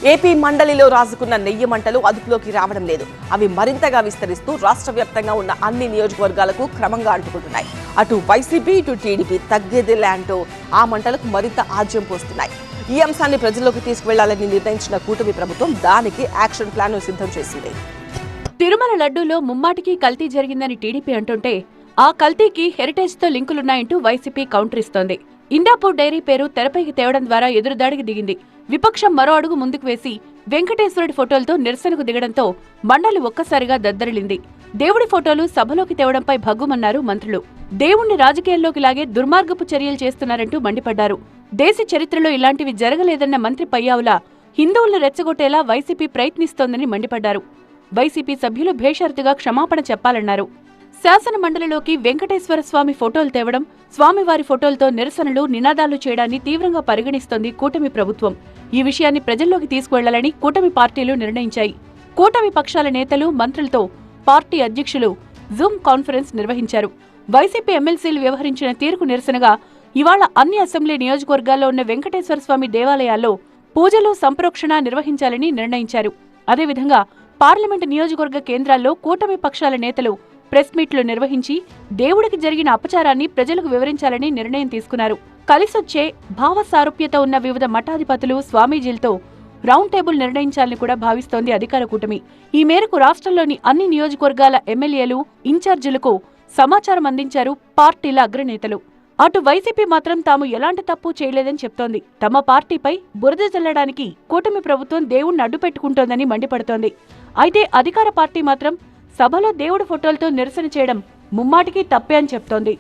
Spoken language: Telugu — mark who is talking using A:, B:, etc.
A: ఏపీ మండలిలో రాజుకున్న నెయ్యి మంటలు అదుపులోకి రావడం లేదు. అవి మరింతగా విస్తరిస్తూ రాష్ట్ర వ్యాప్తంగా ఉన్న అన్ని నియోజకవర్గాలకు క్రమంగా అంటుకుంటున్నాయి. అటు వైసీపీ ఇటు టీడీపీ తగ్గేదిలే అంటూ ఆ మంటలకు మరింత ఆజ్యం పోస్తున్నాయి. ఈ అంశాన్ని ప్రజల్లోకి తీసుకువెళ్లాలని నిర్ణయించిన కూటమి ప్రభుత్వం దానికి యాక్షన్ ప్లాన్ సిద్ధం చేసింది.
B: తిరుమల లడ్డూలో ముమ్మాటికి కల్తీ జరిగిందని టీడీపీ అంటుంటే ఆ కల్తీకి హెరిటేజ్ తో లింకులున్నాయంటూ వైసీపీ కౌంటర్ ఇస్తోంది. ఇండాపూర్ డైరీ పేరు తెరపైకి తేవడం ద్వారా ఎదురుదాడికి దిగింది. విపక్షం మరో అడుగు ముందుకు వేసి వెంకటేశ్వరుడి ఫోటోలతో నిరసనకు దిగడంతో మండలి ఒక్కసారిగా దద్దరిల్లింది. దేవుడి ఫోటోలు సభలోకి తేవడంపై భగ్గుమన్నారు మంత్రులు. దేవుణ్ణి రాజకీయాల్లోకి లాగే దుర్మార్గపు చర్యలు చేస్తున్నారంటూ మండిపడ్డారు. దేశ చరిత్రలో ఇలాంటివి జరగలేదన్న మంత్రి పయ్యావుల హిందువులను రెచ్చగొట్టేలా వైసీపీ ప్రయత్నిస్తోందని మండిపడ్డారు. వైసీపీ సభ్యులు భేషరతుగా క్షమాపణ చెప్పాలన్నారు. శాసన మండలిలోకి వెంకటేశ్వర స్వామి ఫోటోలు తేవడం, స్వామివారి ఫోటోలతో నిరసనలు, నినాదాలు చేయడాన్ని తీవ్రంగా పరిగణిస్తోంది కూటమి ప్రభుత్వం. ఈ విషయాన్ని ప్రజల్లోకి తీసుకువెళ్లాలని కూటమి పార్టీలు నిర్ణయించాయి. కూటమి పక్షాల నేతలు, మంత్రులతో పార్టీ అధ్యక్షులు జూమ్ కాన్ఫరెన్స్ నిర్వహించారు. వైసీపీ ఎమ్మెల్సీలు వ్యవహరించిన తీరుకు నిరసనగా ఇవాళ అన్ని అసెంబ్లీ నియోజకవర్గాల్లో ఉన్న వెంకటేశ్వర స్వామి దేవాలయాల్లో పూజలు, సంప్రోక్షణ నిర్వహించాలని నిర్ణయించారు. అదేవిధంగా పార్లమెంటు నియోజకవర్గ కేంద్రాల్లో కూటమి పక్షాల నేతలు ప్రెస్ మీట్లు నిర్వహించి దేవుడికి జరిగిన అపచారాన్ని ప్రజలకు వివరించాలని నిర్ణయం తీసుకున్నారు. కలిసొచ్చే భావ సారూప్యత ఉన్న వివిధ మఠాధిపతులు, స్వామీజీలతో రౌండ్ టేబుల్ నిర్ణయించాలని కూడా భావిస్తోంది అధికార కూటమి. ఈ మేరకు రాష్ట్రంలోని అన్ని నియోజకవర్గాల ఎమ్మెల్యేలు, ఇన్ఛార్జీలకు సమాచారం అందించారు పార్టీల అగ్రనేతలు. అటు వైసీపీ మాత్రం తాము ఎలాంటి తప్పు చేయలేదని చెప్తోంది. తమ పార్టీపై బురద చల్లడానికి కూటమి ప్రభుత్వం దేవుణ్ణి అడ్డుపెట్టుకుంటోందని మండిపడుతోంది. అయితే అధికార పార్టీ మాత్రం సభలో దేవుడి ఫోటోలతో నిరసన చేయడం ముమ్మాటికి తప్పే అని చెప్తోంది.